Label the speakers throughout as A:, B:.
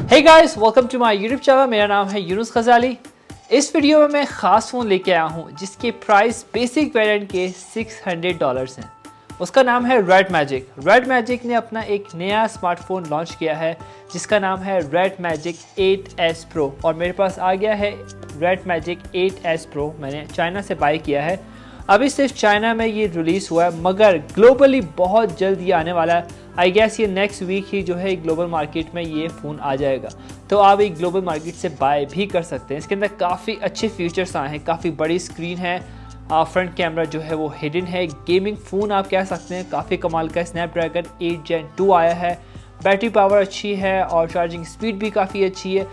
A: Hey guys, welcome to my YouTube channel। मेरा नाम है यूनुस खजाली। इस वीडियो में मैं ख़ास फ़ोन लेके आया हूँ जिसके प्राइस बेसिक वेरिएंट के $600 हैं। उसका नाम है रेड मैजिक। रेड मैजिक ने अपना एक नया स्मार्टफोन लॉन्च किया है जिसका नाम है रेड मैजिक 8S Pro और मेरे पास आ गया है रेड मैजिक 8S Pro। मैंने चाइना से बाय किया है। अभी सिर्फ चाइना में ये रिलीज़ हुआ है मगर ग्लोबली बहुत जल्द ये आने वाला है। आई गेस ये नेक्स्ट वीक ही जो है ग्लोबल मार्केट में ये फ़ोन आ जाएगा, तो आप एक ग्लोबल मार्केट से बाय भी कर सकते हैं। इसके अंदर काफ़ी अच्छे फीचर्स आए हैं, काफ़ी बड़ी स्क्रीन है, फ्रंट कैमरा जो है वो हिडन है, गेमिंग फ़ोन आप कह सकते हैं, काफ़ी कमाल का स्नैपड्रैगन 8 Gen 2 आया है, बैटरी पावर अच्छी है और चार्जिंग स्पीड भी काफ़ी अच्छी है।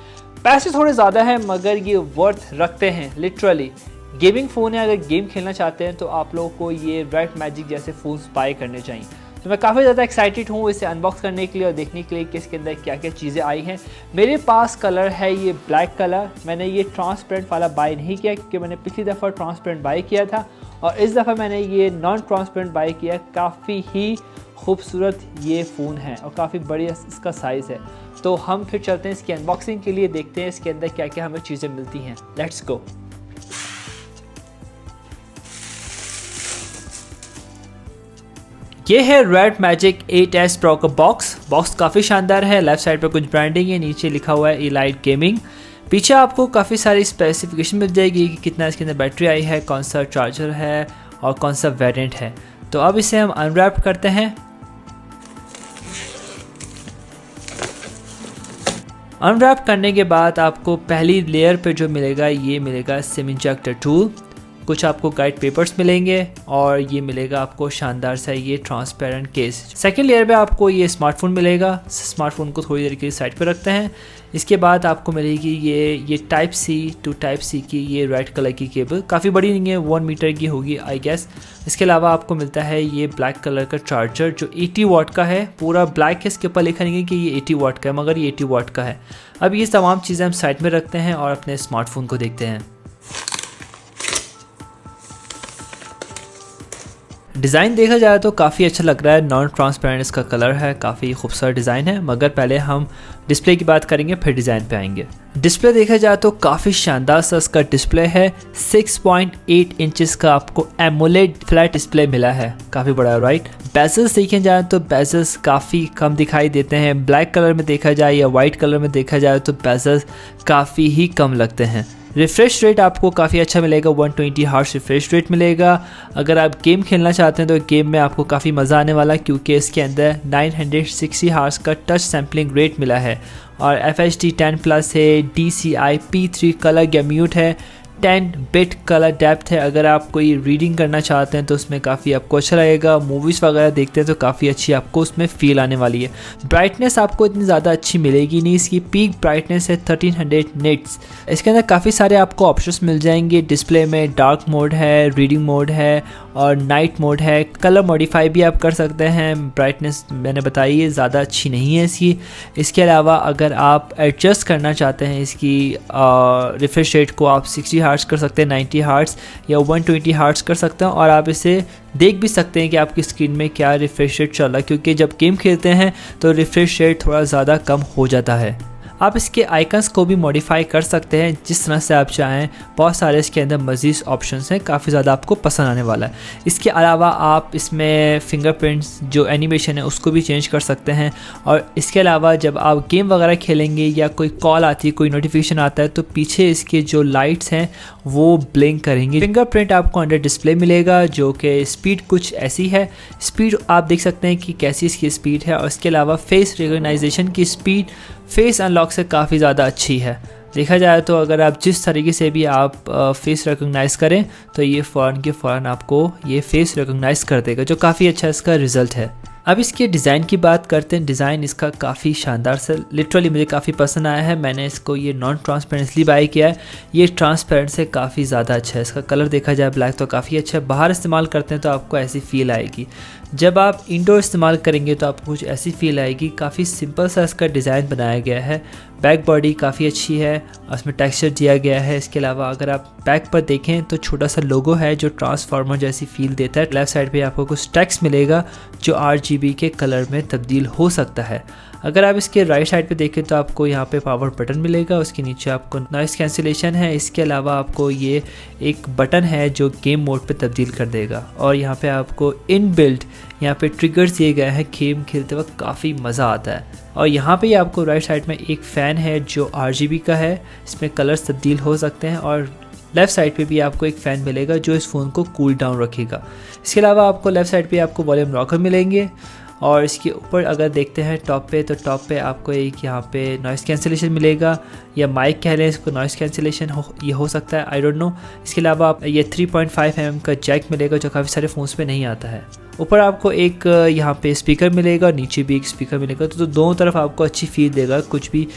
A: पैसे थोड़े ज़्यादा हैं मगर ये वर्थ रखते हैं। लिटरली गेमिंग फ़ोन है, अगर गेम खेलना चाहते हैं तो आप लोगों को ये रेड मैजिक जैसे फ़ोन्स बाय करने चाहिए। तो मैं काफ़ी ज़्यादा एक्साइटेड हूँ इसे अनबॉक्स करने के लिए और देखने के लिए कि इसके अंदर क्या क्या चीज़ें आई हैं। मेरे पास कलर है ये ब्लैक कलर। मैंने ये ट्रांसपेरेंट वाला बाय नहीं किया क्योंकि मैंने पिछली दफ़ा ट्रांसपेरेंट बाय किया था और इस दफ़ा मैंने ये नॉन ट्रांसपेरेंट बाय किया। काफ़ी ही खूबसूरत ये फ़ोन है और काफ़ी बड़ी इसका साइज़ है। तो हम फिर चलते हैं इसकी अनबॉक्सिंग के लिए, देखते हैं इसके अंदर क्या क्या हमें चीज़ें मिलती हैं। Let's go. ये है रेड मैजिक 8S Pro का बॉक्स काफ़ी शानदार है। लेफ्ट साइड पे कुछ ब्रांडिंग है, नीचे लिखा हुआ है इलाइट गेमिंग। पीछे आपको काफ़ी सारी स्पेसिफिकेशन मिल जाएगी कि कितना इसके अंदर बैटरी आई है, कौन सा चार्जर है और कौन सा वेरिएंट है। तो अब इसे हम अनरैप करते हैं। अनरैप करने के बाद आपको पहली लेयर पे जो मिलेगा ये मिलेगा सिम इंजेक्टर टूल, कुछ आपको गाइड पेपर्स मिलेंगे और ये मिलेगा आपको शानदार सा ये ट्रांसपेरेंट केस। सेकेंड लेयर पे आपको ये स्मार्टफोन मिलेगा। स्मार्टफोन को थोड़ी देर के लिए साइड पे रखते हैं। इसके बाद आपको मिलेगी ये type C to type C की ये रेड कलर की केबल, काफ़ी बड़ी नहीं है, 1 मीटर की होगी आई गेस। इसके अलावा आपको मिलता है ये ब्लैक कलर का चार्जर जो 80 वाट का है, पूरा ब्लैक है, इसके ऊपर लिखा नहीं है कि ये 80 वाट का है मगर ये 80 वाट का है। अब ये तमाम चीज़ें हम साइड में रखते हैं और अपने स्मार्टफोन को देखते हैं। डिज़ाइन देखा जाए तो काफ़ी अच्छा लग रहा है, नॉन ट्रांसपेरेंट इसका कलर है, काफ़ी खूबसूरत डिज़ाइन है। मगर पहले हम डिस्प्ले की बात करेंगे फिर डिज़ाइन पे आएंगे। डिस्प्ले देखा जाए तो काफ़ी शानदार सा इसका डिस्प्ले है। 6.8 इंचेस का आपको एमोलेड फ्लैट डिस्प्ले मिला है, काफ़ी बड़ा राइट। बेजल्स देखे जाए तो बेजल्स काफ़ी कम दिखाई देते हैं। ब्लैक कलर में देखा जाए या वाइट कलर में देखा जाए तो बेजल्स काफ़ी ही कम लगते हैं। रिफ्रेश रेट आपको काफ़ी अच्छा मिलेगा, 120 हर्ट्ज रिफ्रेश रेट मिलेगा। अगर आप गेम खेलना चाहते हैं तो गेम में आपको काफ़ी मज़ा आने वाला क्योंकि इसके अंदर 960 हर्ट्ज का टच सैम्पलिंग रेट मिला है और FHD 10+ है, DCI P3 कलर गैम्यूट है, 10 बिट कलर डेप्थ है। अगर आप कोई रीडिंग करना चाहते हैं तो उसमें काफ़ी आपको अच्छा लगेगा। मूवीज़ वगैरह देखते हैं तो काफ़ी अच्छी आपको उसमें फ़ील आने वाली है। ब्राइटनेस आपको इतनी ज़्यादा अच्छी मिलेगी नहीं, इसकी पीक ब्राइटनेस है 1300 निट्स। इसके अंदर काफ़ी सारे आपको ऑप्शंस मिल जाएंगे। डिस्प्ले में डार्क मोड है, रीडिंग मोड है और नाइट मोड है। कलर मॉडिफाई भी आप कर सकते हैं। ब्राइटनेस मैंने बताई है ज़्यादा अच्छी नहीं है इसकी। इसके अलावा अगर आप एडजस्ट करना चाहते हैं इसकी रिफ्रेश रेट को, आप 60 हर्ट्ज कर सकते हैं, 90 हर्ट्ज या 120 हर्ट्ज कर सकते हैं और आप इसे देख भी सकते हैं कि आपकी स्क्रीन में क्या रिफ्रेश रेट चल रहा है क्योंकि जब गेम खेलते हैं तो रिफ्रेश रेट थोड़ा ज़्यादा कम हो जाता है। आप इसके आइकन्स को भी मॉडिफाई कर सकते हैं जिस तरह से आप चाहें। बहुत सारे इसके अंदर मज़ीद ऑप्शंस हैं, काफ़ी ज़्यादा आपको पसंद आने वाला है। इसके अलावा आप इसमें फिंगरप्रिंट्स जो एनिमेशन है उसको भी चेंज कर सकते हैं और इसके अलावा जब आप गेम वगैरह खेलेंगे या कोई कॉल आती है, कोई नोटिफिकेशन आता है तो पीछे इसके जो लाइट्स हैं वो ब्लिंक करेंगी। फिंगरप्रिंट आपको अंडर डिस्प्ले मिलेगा जो कि स्पीड कुछ ऐसी है, स्पीड आप देख सकते हैं कि कैसी इसकी स्पीड है और इसके अलावा फेस रिकॉग्नाइजेशन की स्पीड फेस अनलॉक से काफ़ी ज़्यादा अच्छी है। देखा जाए तो अगर आप जिस तरीके से भी आप फेस रिकॉग्नाइज़ करें तो ये फ़ौरन आपको ये फेस रिकॉग्नाइज़ कर देगा, जो काफ़ी अच्छा इसका रिज़ल्ट है। अब इसके डिज़ाइन की बात करते हैं। डिज़ाइन इसका काफ़ी शानदार से लिटरली मुझे काफ़ी पसंद आया है। मैंने इसको ये नॉन ट्रांसपेरेंट इसलिए बाय किया है, ये ट्रांसपेरेंट से काफ़ी ज़्यादा अच्छा है। इसका कलर देखा जाए ब्लैक तो काफ़ी अच्छा है। बाहर इस्तेमाल करते हैं तो आपको ऐसी फील आएगी, जब आप इंडोर इस्तेमाल करेंगे तो आपको कुछ ऐसी फील आएगी। काफ़ी सिंपल सा इसका डिज़ाइन बनाया गया है। बैक बॉडी काफ़ी अच्छी है, उसमें टेक्सचर दिया गया है। इसके अलावा अगर आप बैक पर देखें तो छोटा सा लोगो है जो ट्रांसफार्मर जैसी फील देता है। लेफ्ट साइड पे आपको कुछ टेक्स्ट मिलेगा जो RGB के कलर में तब्दील हो सकता है। अगर आप इसके राइट साइड पे देखें तो आपको यहाँ पे पावर बटन मिलेगा, उसके नीचे आपको नॉइस कैंसिलेशन है। इसके अलावा आपको ये एक बटन है जो गेम मोड पे तब्दील कर देगा, और यहाँ पे आपको इनबिल्ट यहाँ पे ट्रिगर्स दिए गए हैं। गेम खेलते वक्त काफ़ी मज़ा आता है। और यहाँ पे आपको राइट साइड में एक फ़ैन है जो RGB का है, इसमें कलर्स तब्दील हो सकते हैं। और लेफ़्ट साइड पे भी आपको एक फ़ैन मिलेगा जो इस फ़ोन को कूल डाउन रखेगा। इसके अलावा आपको लेफ़्ट साइड पे आपको वॉल्यूम रॉकर मिलेंगे, और इसके ऊपर अगर देखते हैं टॉप पे, तो टॉप पे आपको एक यहाँ पे नॉइस कैंसिलेशन मिलेगा, या माइक कह लें इसको, नॉइस कैंसिलेशन ये हो सकता है, आई डोंट नो। इसके अलावा आप ये 3.5 mm का जैक मिलेगा जो काफ़ी सारे फ़ोन्स पे नहीं आता है। ऊपर आपको एक यहाँ पे स्पीकर मिलेगा, नीचे भी एक स्पीकर मिलेगा, तो दोनों तरफ आपको अच्छी फील देगा। कुछ भी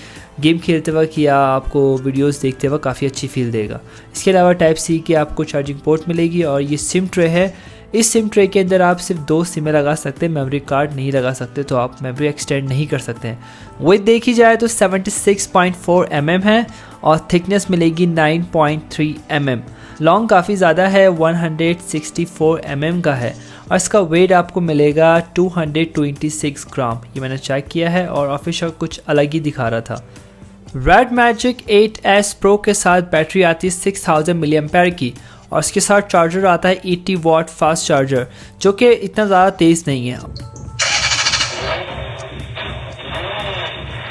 A: गेम खेलते वक्त या आपको वीडियोस देखते वक्त काफ़ी अच्छी फील देगा। इसके अलावा टाइप C की आपको चार्जिंग पोर्ट मिलेगी, और ये सिम ट्रे है। इस सिम ट्रे के अंदर आप सिर्फ 2 सिमें लगा सकते हैं, मेमोरी कार्ड नहीं लगा सकते, तो आप मेमोरी एक्सटेंड नहीं कर सकते हैं। विड्थ देखी जाए तो 76.4 mm है, और थिकनेस मिलेगी 9.3 mm। लॉन्ग काफ़ी ज़्यादा है, 164 mm का है, और इसका वेट आपको मिलेगा 226 ग्राम। ये मैंने चेक किया है, और ऑफिशियल कुछ अलग ही दिखा रहा था। रेड मैजिक 8S Pro के साथ बैटरी आती है 6000 mAh की, और इसके साथ चार्जर आता है 80 वाट फास्ट चार्जर, जो कि इतना ज़्यादा तेज़ नहीं है।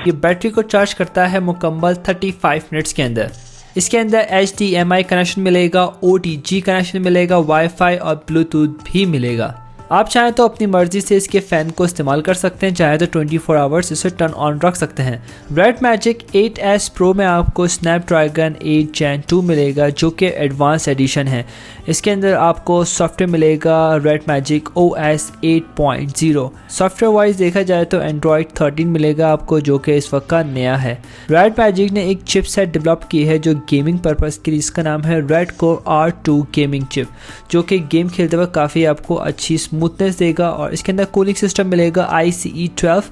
A: ये बैटरी को चार्ज करता है मुकम्मल 35 मिनट्स के अंदर। इसके अंदर HDMI कनेक्शन मिलेगा, OTG कनेक्शन मिलेगा, वाईफाई और ब्लूटूथ भी मिलेगा। आप चाहें तो अपनी मर्ज़ी से इसके फ़ैन को इस्तेमाल कर सकते हैं, चाहे तो 24 आवर्स इसे टर्न ऑन रख सकते हैं। रेड मैजिक 8S Pro में आपको स्नैपड्रैगन 8 Gen 2 मिलेगा जो कि एडवांस एडिशन है। इसके अंदर आपको सॉफ्टवेयर मिलेगा red magic OS 8.0। Software wise देखा जाए तो एंड्रॉयड 13 मिलेगा आपको, जो कि इस वक्त का नया है। रेड मैजिक ने एक चिपसेट डेवलप की है जो गेमिंग पर्पज़ के लिए, इसका नाम है रेडकोर R2 गेमिंग चिप, जो कि गेम खेलते वक्त काफ़ी आपको अच्छी स्मूथनेस देगा। और इसके अंदर कूलिंग सिस्टम मिलेगा ICE 12,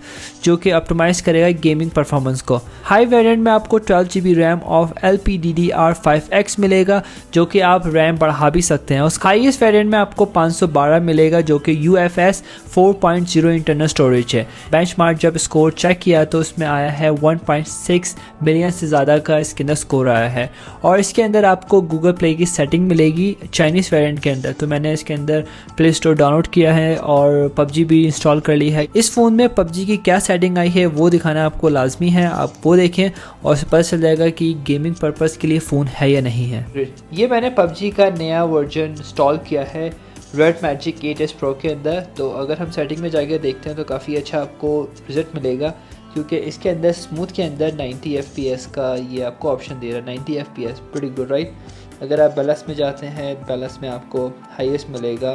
A: जो कि ऑप्टिमाइज करेगा गेमिंग परफॉर्मेंस को। हाई वेरिएंट में आपको 12 GB रैम और LPDDR5X मिलेगा, जो कि आप रैम बढ़ा भी सकते हैं। उस हाईएस्ट वेरिएंट में आपको 512 मिलेगा, जो कि UFS 4.0 इंटरनल स्टोरेज है। बेंचमार्क जब स्कोर चेक किया तो उसमें आया है 1.6 मिलियन से ज़्यादा का इसके अंदर स्कोर आया है। और इसके अंदर आपको गूगल प्ले की सेटिंग मिलेगी चाइनीज़ वेरिएंट के अंदर, तो मैंने इसके अंदर प्ले स्टोर डाउनलोड किया है और PUBG भी इंस्टॉल कर ली है। इस फ़ोन में PUBG की क्या सेटिंग आई है वो दिखाना आपको लाजमी है, आप वो देखें और पता चल जाएगा कि गेमिंग पर्पज़ के लिए फ़ोन है या नहीं है। ये मैंने PUBG का नया वर्जन इंस्टॉल किया है रेड मैजिक 8S Pro के अंदर। तो अगर हम सेटिंग में जाकर देखते हैं तो काफ़ी अच्छा आपको रिजल्ट मिलेगा, क्योंकि इसके अंदर स्मूथ के अंदर 90 FPS का ये आपको ऑप्शन दे रहा है। 90 FPS प्रीटी गुड राइट। अगर आप बैलेंस में जाते हैं, बैलेंस में आपको हाईएस्ट मिलेगा,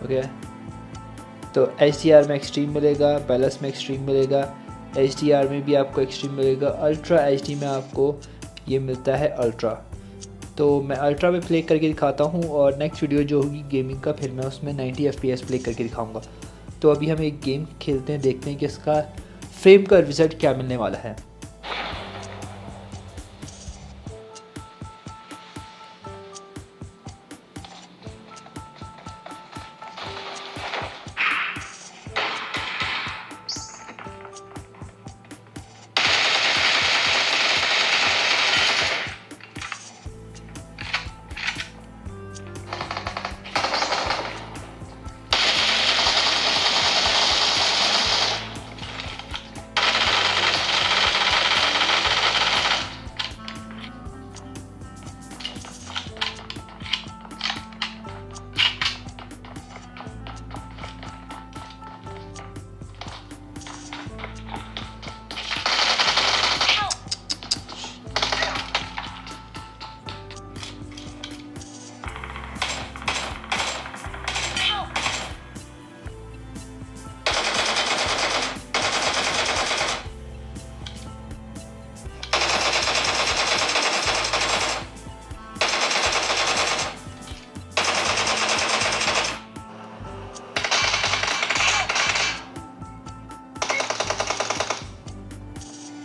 A: ओके। तो HDR में एक्सट्रीम मिलेगा, बैलेंस में एक्सट्रीम मिलेगा, HDR में भी आपको एक्सट्रीम मिलेगा, अल्ट्रा HD में आपको ये मिलता है अल्ट्रा। तो मैं अल्ट्रा पे प्ले करके दिखाता हूँ, और नेक्स्ट वीडियो जो होगी गेमिंग का, फिर मैं उसमें 90 FPS प्ले करके दिखाऊँगा। तो अभी हम एक गेम खेलते हैं, देखते हैं कि इसका फ्रेम का रिज़ल्ट क्या मिलने वाला है।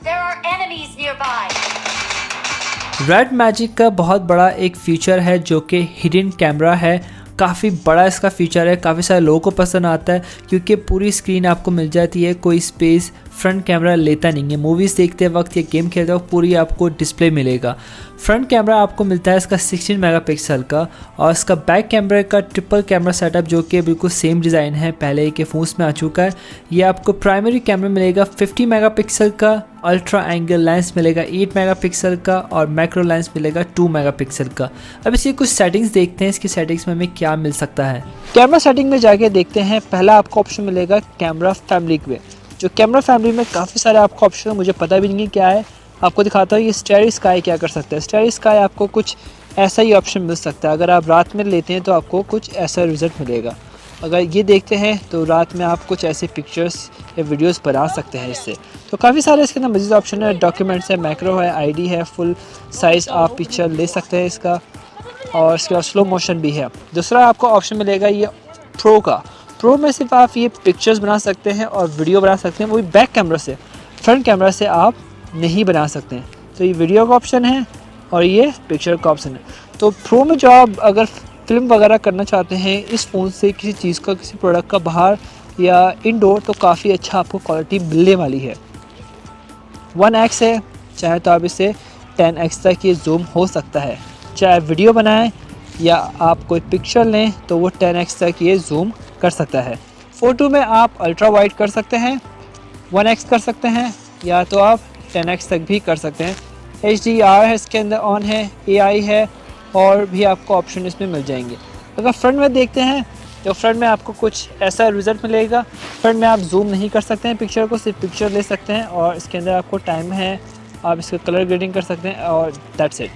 B: There are enemies nearby.
A: Red magic का बहुत बड़ा एक फीचर है जो कि हिडन कैमरा है। काफ़ी बड़ा इसका फीचर है, काफ़ी सारे लोगों को पसंद आता है क्योंकि पूरी स्क्रीन आपको मिल जाती है, कोई स्पेस फ्रंट कैमरा लेता नहीं है। मूवीज़ देखते वक्त या गेम खेलते वक्त पूरी आपको डिस्प्ले मिलेगा। फ्रंट कैमरा आपको मिलता है इसका 16 मेगापिक्सल का, और इसका बैक कैमरे का ट्रिपल कैमरा सेटअप जो कि बिल्कुल सेम डिज़ाइन है, पहले के फ़ोन्स में आ चुका है। ये आपको प्राइमरी कैमरा मिलेगा 50 मेगापिक्सल का, अल्ट्रा एंगल लेंस मिलेगा 8 मेगापिक्सल का, और मैक्रो लेंस मिलेगा 2 मेगापिक्सल का। अब इसकी कुछ सेटिंग्स देखते हैं, इसकी सेटिंग्स में हमें क्या मिल सकता है। कैमरा सेटिंग में जाके देखते हैं। पहला आपको ऑप्शन मिलेगा कैमरा फैमिली में। जो कैमरा फैमिली में काफ़ी सारे आपको ऑप्शन है, मुझे पता भी नहीं है क्या है, आपको दिखाता हूँ। ये स्टेरी स्काई क्या कर सकता है। स्टेरी स्काई आपको कुछ ऐसा ही ऑप्शन मिल सकता है। अगर आप रात में लेते हैं तो आपको कुछ ऐसा रिजल्ट मिलेगा। अगर ये देखते हैं तो रात में आप कुछ ऐसे पिक्चर्स या वीडियोस बना सकते हैं इससे। तो काफ़ी सारे इसके अंदर मज़ीद ऑप्शन है। डॉक्यूमेंट्स है, मैक्रो है, आईडी है, फुल साइज़ आप पिक्चर ले सकते हैं इसका, और इसके बाद स्लो मोशन भी है। दूसरा आपको ऑप्शन मिलेगा ये प्रो का। प्रो में सिर्फ आप ये पिक्चर्स बना सकते हैं और वीडियो बना सकते हैं, वो भी बैक कैमरा से। फ्रंट कैमरा से आप नहीं बना सकते हैं। तो ये वीडियो का ऑप्शन है और ये पिक्चर का ऑप्शन है। तो प्रो में जो आप अगर फिल्म वगैरह करना चाहते हैं इस फ़ोन से, किसी चीज़ का, किसी प्रोडक्ट का बाहर या इंडोर, तो काफ़ी अच्छा आपको क्वालिटी मिलने वाली है। 1x है, चाहे तो आप इसे 10x तक ये जूम हो सकता है। चाहे वीडियो बनाएं या आप कोई पिक्चर लें तो वो 10x तक ये जूम कर सकता है। फ़ोटो में आप अल्ट्रा वाइड कर सकते हैं, 1x कर सकते हैं, या तो आप 10x तक भी कर सकते हैं। HDR है इसके अंदर ऑन है, AI है, और भी आपको ऑप्शन इसमें मिल जाएंगे। अगर फ्रंट में देखते हैं तो फ्रंट में आपको कुछ ऐसा रिज़ल्ट मिलेगा। फ्रंट में आप जूम नहीं कर सकते हैं पिक्चर को, सिर्फ पिक्चर ले सकते हैं, और इसके अंदर आपको टाइम है, आप इसका कलर ग्रेडिंग कर सकते हैं, और दैट्स इट।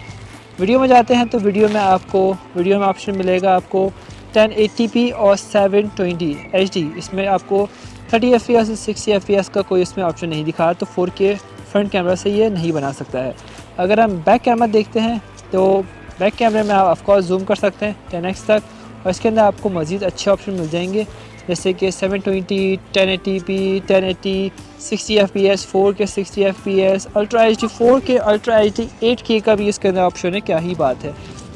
A: वीडियो में जाते हैं तो वीडियो में ऑप्शन मिलेगा आपको 1080p और 720 HD। इसमें आपको 30 FPS 60 FPS का कोई इसमें ऑप्शन नहीं दिखा, तो 4K फ्रंट कैमरा से ये नहीं बना सकता है। अगर हम बैक कैमरा देखते हैं तो बैक कैमरे में आप ऑफकोर्स जूम कर सकते हैं 10x तक, और इसके अंदर आपको मज़ीद अच्छे ऑप्शन मिल जाएंगे, जैसे कि 720, 1080p, 1080, 60 FPS, 4K 60 FPS, ultra HD 4K, ultra HD 8K का भी इसके अंदर ऑप्शन है। क्या ही बात है।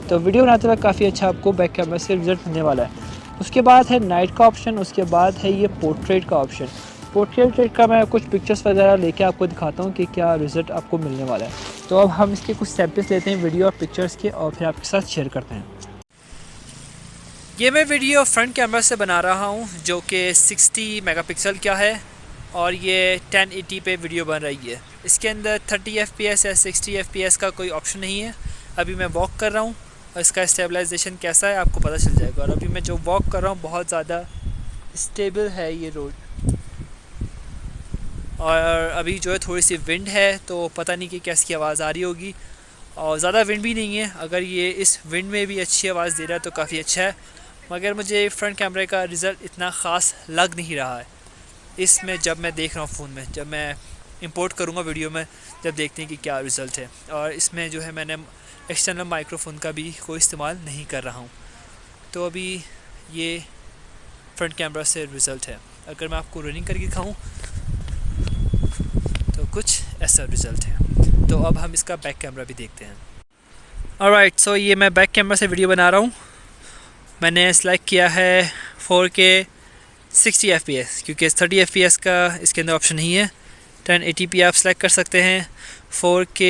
A: तो वीडियो बनाते वक्त काफ़ी अच्छा आपको बैक कैमरा से रिजल्ट मिलने वाला है। उसके बाद है नाइट का ऑप्शन, उसके बाद है ये पोर्ट्रेट का ऑप्शन। पोर्ट्रेट का मैं कुछ पिक्चर्स वगैरह लेके आपको दिखाता हूँ कि क्या रिज़ल्ट आपको मिलने वाला है। तो अब हम इसके कुछ सैंपल्स लेते हैं वीडियो और पिक्चर्स के, और फिर आपके साथ शेयर करते हैं। ये मैं वीडियो फ्रंट कैमरा से बना रहा हूँ जो कि 60 मेगापिक्सल का है, और ये 1080 पे वीडियो बन रही है। इसके अंदर 30 FPS या 60 FPS का कोई ऑप्शन नहीं है। अभी मैं वॉक कर रहा हूँ और इसका स्टेबलाइजेशन कैसा है आपको पता चल जाएगा। और अभी मैं जो वॉक कर रहा हूँ बहुत ज़्यादा स्टेबल है ये रोड, और अभी जो है थोड़ी सी विंड है तो पता नहीं कि कैसी आवाज़ आ रही होगी, और ज़्यादा विंड भी नहीं है। अगर ये इस विंड में भी अच्छी आवाज़ दे रहा है तो काफ़ी अच्छा है, मगर मुझे फ्रंट कैमरे का रिज़ल्ट इतना ख़ास लग नहीं रहा है इसमें। जब मैं देख रहा हूँ फ़ोन में, जब मैं इंपोर्ट करूँगा वीडियो में, जब देखते हैं कि क्या रिज़ल्ट है। और इसमें जो है मैंने एक्सटर्नल माइक्रोफोन का भी कोई इस्तेमाल नहीं कर रहा हूँ। तो अभी ये फ्रंट कैमरा से रिज़ल्ट है। अगर मैं आपको रनिंग करके दिखाऊँ तो कुछ ऐसा रिज़ल्ट है। तो अब हम इसका बैक कैमरा भी देखते हैं। ऑलराइट, सो ये मैं बैक कैमरा से वीडियो बना रहा हूँ। मैंने सेलेक्ट किया है 4K 60 FPS क्योंकि 30 FPS का इसके अंदर ऑप्शन नहीं है। 1080p आप सेलेक्ट कर सकते हैं। 4K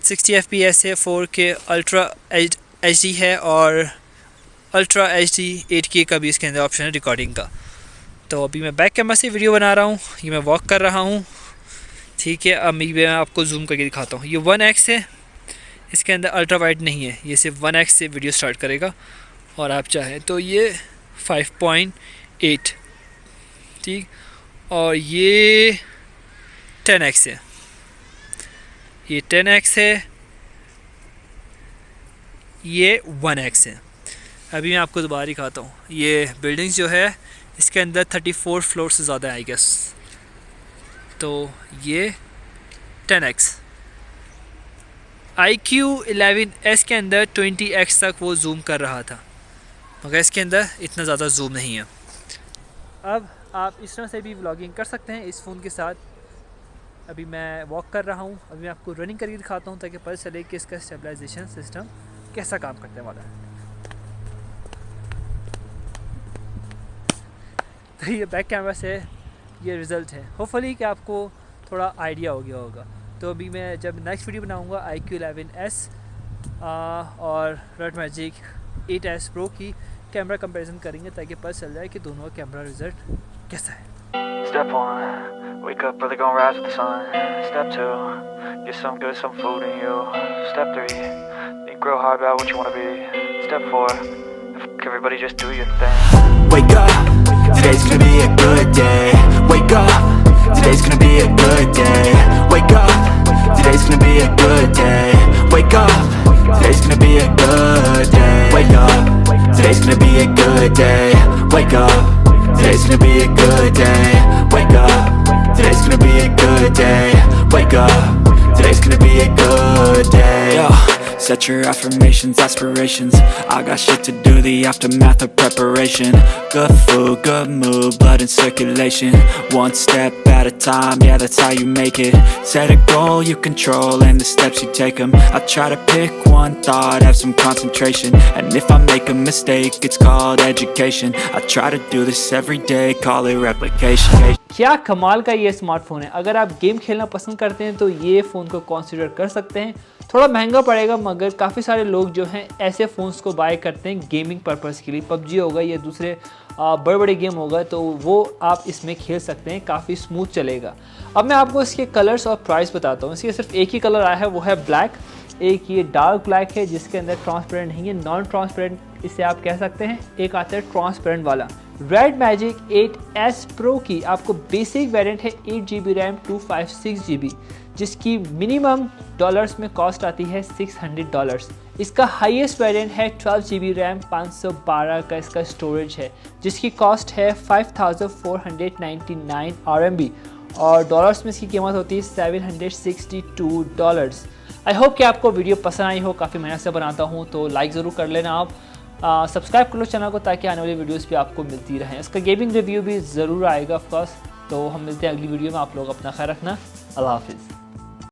A: 60 FPS है, 4K अल्ट्रा HD है, और अल्ट्रा HD 8K का भी इसके अंदर ऑप्शन है रिकॉर्डिंग का। तो अभी मैं बैक कैमरा से वीडियो बना रहा हूँ। ये मैं वॉक कर रहा हूँ, ठीक है। अब मैं आपको जूम करके दिखाता हूँ। ये 1x है, इसके अंदर अल्ट्रा वाइड नहीं है, ये सिर्फ 1x से वीडियो स्टार्ट करेगा, और आप चाहें तो ये 5.8, ठीक। और ये 10x है, ये 10x है, ये 1x है। अभी मैं आपको दोबारा दिखाता हूँ। ये बिल्डिंग्स जो है इसके अंदर 34 फ्लोर से ज़्यादा है आई गेस। तो ये 10x। iQOO11S के अंदर 20x तक वो जूम कर रहा था, मगर इसके अंदर इतना ज़्यादा जूम नहीं है। अब आप इस तरह से भी व्लॉगिंग कर सकते हैं इस फ़ोन के साथ। अभी मैं वॉक कर रहा हूँ, अभी मैं आपको रनिंग करके दिखाता हूँ ताकि पता चले कि इसका स्टेबलाइजेशन सिस्टम कैसा काम करने वाला है। तो ये बैक कैमरा से ये रिज़ल्ट है, होपफुली कि आपको थोड़ा आइडिया हो गया होगा। तो अभी मैं जब नेक्स्ट वीडियो बनाऊँगा iQOO11S और रेड मैजिक 8S Pro की कैमरा कंपैरिजन करेंगे ताकि पता चल जाए कि दोनों का कैमरा रिज़ल्ट कैसा है।
B: Step 1, wake up early, gonna rise with the sun. Step 2, get some good, some food in you. Step 3, think real hard about what you wanna be. Step 4, everybody just do your thing.
C: Wake up, today's gonna be a good day. Wake up, today's gonna be a good day. Wake up, today's gonna be a good day. Wake up, today's gonna be a good day. Wake up, today's gonna be a good day. Wake up, today's gonna be a good day. Wake up, today's gonna be a good day. Wake up, today's gonna be a good day. Yo, set your affirmations, aspirations. I got shit to do, the aftermath of preparation. Good food, good mood, blood in circulation. One step at a time, yeah, that's how you make it. Set a goal you control and the steps you take them. I try to pick one thought, have some concentration. And if I make a mistake, it's called education. I try to do this every day, call it replication.
A: क्या कमाल का ये smartphone है। अगर आप game खेलना पसंद करते हैं तो ये फ़ोन को कंसीडर कर सकते हैं। थोड़ा महंगा पड़ेगा मगर काफ़ी सारे लोग जो हैं ऐसे फ़ोन्स को बाय करते हैं गेमिंग पर्पज़ के लिए। पबजी होगा या दूसरे बड़े बड़े गेम होगा तो वो आप इसमें खेल सकते हैं, काफ़ी स्मूथ चलेगा। अब मैं आपको इसके कलर्स और प्राइस बताता हूँ। इसके सिर्फ एक ही कलर आया है, वो है ब्लैक। एक ये डार्क ब्लैक है जिसके अंदर ट्रांसपेरेंट नहीं है, नॉन ट्रांसपेरेंट इसे आप कह सकते हैं। एक आता है ट्रांसपेरेंट वाला। रेड मैजिक 8S Pro की आपको बेसिक वेरिएंट है 8GB रैम 256GB, जिसकी मिनिमम डॉलर्स में कॉस्ट आती है $600। इसका हाईएस्ट वेरिएंट है 12GB रैम 512 का इसका स्टोरेज है, जिसकी कॉस्ट है 5499 RMB और डॉलर्स में इसकी कीमत होती है $762। आई होप कि आपको वीडियो पसंद आई हो, काफ़ी मेहनत से बनाता हूँ तो लाइक ज़रूर कर लेना आप। सब्सक्राइब कर लो चैनल को ताकि आने वाली वीडियोस भी आपको मिलती रहें। इसका गेमिंग रिव्यू भी ज़रूर आएगा ऑफकोर्स। तो हम मिलते हैं अगली वीडियो में। आप लोग अपना ख्याल रखना। अल्लाह हाफिज़।